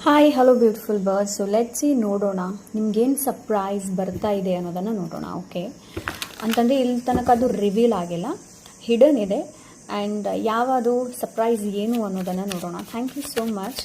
Hi hello beautiful birds. So let's see, ನೋಡೋಣ ನಿಮ್ಗೇನು surprise ಬರ್ತಾ ಇದೆ ಅನ್ನೋದನ್ನು ನೋಡೋಣ. ಓಕೆ ಅಂತಂದರೆ ಇಲ್ಲಿ ತನಕ ಅದು ರಿವೀಲ್ ಆಗಿಲ್ಲ, ಹಿಡನ್ ಇದೆ. ಆ್ಯಂಡ್ ಯಾವುದು ಸರ್ಪ್ರೈಸ್ ಏನು ಅನ್ನೋದನ್ನು ನೋಡೋಣ. Thank you so much.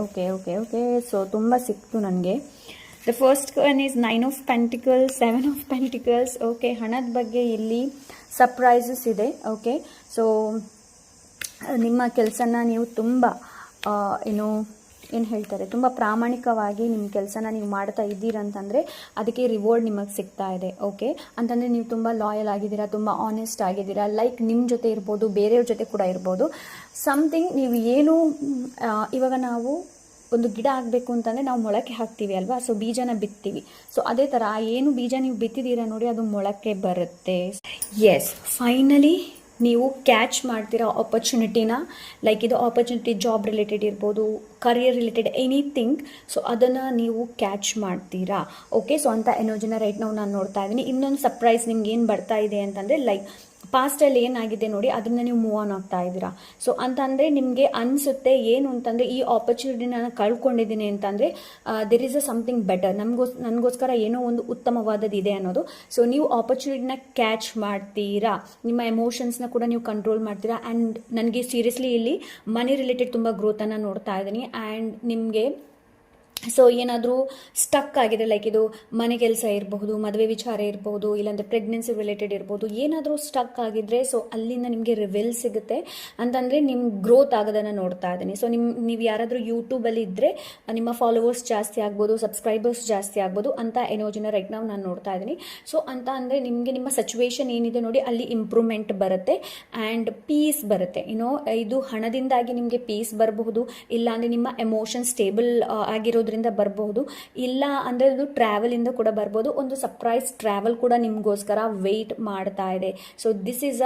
Okay so ತುಂಬ ಸಿಕ್ತು ನನಗೆ. The first one is 9 of pentacles, 7 of pentacles. Okay, ಹಣದ ಬಗ್ಗೆ ಇಲ್ಲಿ ಸರ್ಪ್ರೈಸಸ್ ಇದೆ. ಓಕೆ, ಸೊ ನಿಮ್ಮ ಕೆಲಸನ ನೀವು ತುಂಬ ಏನು ಹೇಳ್ತಾರೆ, ತುಂಬ ಪ್ರಾಮಾಣಿಕವಾಗಿ ನಿಮ್ಮ ಕೆಲಸನ ನೀವು ಮಾಡ್ತಾ ಇದ್ದೀರಂತಂದರೆ ಅದಕ್ಕೆ ರಿವಾರ್ಡ್ ನಿಮಗೆ ಸಿಗ್ತಾ ಇದೆ. ಓಕೆ, ಅಂತಂದರೆ ನೀವು ತುಂಬ ಲಾಯಲ್ ಆಗಿದ್ದೀರಾ, ತುಂಬ ಆನೆಸ್ಟ್ ಆಗಿದ್ದೀರಾ. ಲೈಕ್ ನಿಮ್ಮ ಜೊತೆ ಇರ್ಬೋದು, ಬೇರೆಯವ್ರ ಜೊತೆ ಕೂಡ ಇರ್ಬೋದು. ಸಮಥಿಂಗ್ ನೀವು ಏನು ಇವಾಗ ನಾವು ಒಂದು ಗಿಡ ಆಗಬೇಕು ಅಂತಂದರೆ ನಾವು ಮೊಳಕೆ ಹಾಕ್ತೀವಿ ಅಲ್ವಾ, ಸೊ ಬೀಜನ ಬಿತ್ತೀವಿ. ಸೊ ಅದೇ ಥರ ಏನು ಬೀಜ ನೀವು ಬಿತ್ತಿದ್ದೀರಾ ನೋಡಿ, ಅದು ಮೊಳಕೆ ಬರುತ್ತೆ. ಎಸ್, ಫೈನಲಿ ನೀವು ಕ್ಯಾಚ್ ಮಾಡ್ತೀರಾ ಆಪರ್ಚುನಿಟಿನ. ಲೈಕ್ ಇದು ಆಪರ್ಚುನಿಟಿ ಜಾಬ್ ರಿಲೇಟೆಡ್ ಇರ್ಬೋದು, ಕರಿಯರ್ ರಿಲೇಟೆಡ್ ಎನಿಥಿಂಗ್. ಸೊ ಅದನ್ನು ನೀವು ಕ್ಯಾಚ್ ಮಾಡ್ತೀರಾ. ಓಕೆ, ಸೊ ಅಂತ ಎನರ್ಜಿನ ರೈಟ್ ನಾವು ನಾನು ನೋಡ್ತಾ ಇದ್ದೀನಿ. ಇನ್ನೊಂದು ಸರ್ಪ್ರೈಸ್ ನಿಮ್ಗೆ ಏನು ಬರ್ತಾ ಇದೆ ಅಂತಂದರೆ, ಲೈಕ್ ಪಾಸ್ಟಲ್ಲಿ ಏನಾಗಿದೆ ನೋಡಿ, ಅದನ್ನು ನೀವು ಮೂವ್ ಆನ್ ಆಗ್ತಾ ಇದ್ದೀರಾ. ಸೊ ಅಂತಂದರೆ ನಿಮಗೆ ಅನಿಸುತ್ತೆ ಏನು ಅಂತಂದರೆ, ಈ ಆಪರ್ಚುನಿಟಿ ನಾನು ಕಳ್ಕೊಂಡಿದ್ದೀನಿ ಅಂತಂದರೆ there is a something better, ನನಗೋಸ್ಕರ ಏನೋ ಒಂದು ಉತ್ತಮವಾದದ್ದು ಇದೆ ಅನ್ನೋದು. ಸೊ ನೀವು ಆಪರ್ಚುನಿಟಿನ ಕ್ಯಾಚ್ ಮಾಡ್ತೀರಾ, ನಿಮ್ಮ ಎಮೋಷನ್ಸ್ನ ಕೂಡ ನೀವು ಕಂಟ್ರೋಲ್ ಮಾಡ್ತೀರಾ. ಆ್ಯಂಡ್ ನನಗೆ ಸೀರಿಯಸ್ಲಿ ಇಲ್ಲಿ ಮನಿ ರಿಲೇಟೆಡ್ ತುಂಬ ಗ್ರೋತನ್ನು ನೋಡ್ತಾ ಇದ್ದೀನಿ. ಆ್ಯಂಡ್ ನಿಮಗೆ ಸೊ ಏನಾದರೂ ಸ್ಟಕ್ ಆಗಿದೆ, ಲೈಕ್ ಇದು ಮನೆ ಕೆಲಸ ಇರಬಹುದು, ಮದುವೆ ವಿಚಾರ ಇರಬಹುದು, ಇಲ್ಲಾಂದರೆ ಪ್ರೆಗ್ನೆನ್ಸಿ ರಿಲೇಟೆಡ್ ಇರ್ಬೋದು, ಏನಾದರೂ ಸ್ಟಕ್ ಆಗಿದ್ರೆ ಸೊ ಅಲ್ಲಿಂದ ನಿಮಗೆ ರಿವೆಲ್ ಸಿಗುತ್ತೆ. ಅಂತಂದರೆ ನಿಮ್ಮ ಗ್ರೋತ್ ಆಗೋದನ್ನು ನೋಡ್ತಾ ಇದ್ದೀನಿ. ಸೊ ನೀವು ಯಾರಾದರೂ ಯೂಟ್ಯೂಬಲ್ಲಿ ಇದ್ದರೆ ನಿಮ್ಮ ಫಾಲೋವರ್ಸ್ ಜಾಸ್ತಿ ಆಗ್ಬೋದು, ಸಬ್ಸ್ಕ್ರೈಬರ್ಸ್ ಜಾಸ್ತಿ ಆಗ್ಬೋದು ಅಂತ ಎನರ್ಜಿನ ರೈಟ್ ನಾವು ನಾನು ನೋಡ್ತಾ ಇದ್ದೀನಿ. ಸೊ ಅಂತ ಅಂದರೆ ನಿಮಗೆ ನಿಮ್ಮ ಸಿಚುವೇಶನ್ ಏನಿದೆ ನೋಡಿ, ಅಲ್ಲಿ ಇಂಪ್ರೂವ್ಮೆಂಟ್ ಬರುತ್ತೆ ಆ್ಯಂಡ್ ಪೀಸ್ ಬರುತ್ತೆ. ಇದು ಹಣದಿಂದಾಗಿ ನಿಮಗೆ ಪೀಸ್ ಬರಬಹುದು, ಇಲ್ಲಾಂದರೆ ನಿಮ್ಮ ಎಮೋಷನ್ ಸ್ಟೇಬಲ್ ಆಗಿರೋದ್ರಿಂದ ಬರಬಹುದು, ಇಲ್ಲ ಅಂದರೆ ಇದು ಟ್ರಾವೆಲಿಂದ ಕೂಡ ಬರ್ಬೋದು. ಒಂದು ಸರ್ಪ್ರೈಸ್ ಟ್ರಾವೆಲ್ ಕೂಡ ನಿಮಗೋಸ್ಕರ ವೆಯ್ಟ್ ಮಾಡ್ತಾ ಇದೆ. So this is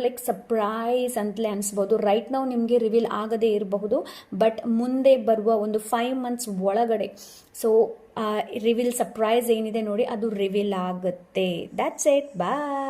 like surprise ಅಂತಲೇ ಅನಿಸ್ಬೋದು. ರೈಟ್ ನಾವು ನಿಮಗೆ ರಿವೀಲ್ ಆಗದೇ ಇರಬಹುದು, ಬಟ್ ಮುಂದೆ ಬರುವ ಒಂದು 5 months ಒಳಗಡೆ ಸೊ ರಿವೀಲ್ ಸರ್ಪ್ರೈಸ್ ಏನಿದೆ ನೋಡಿ, ಅದು ರಿವೀಲ್ ಆಗುತ್ತೆ. That's it, bye.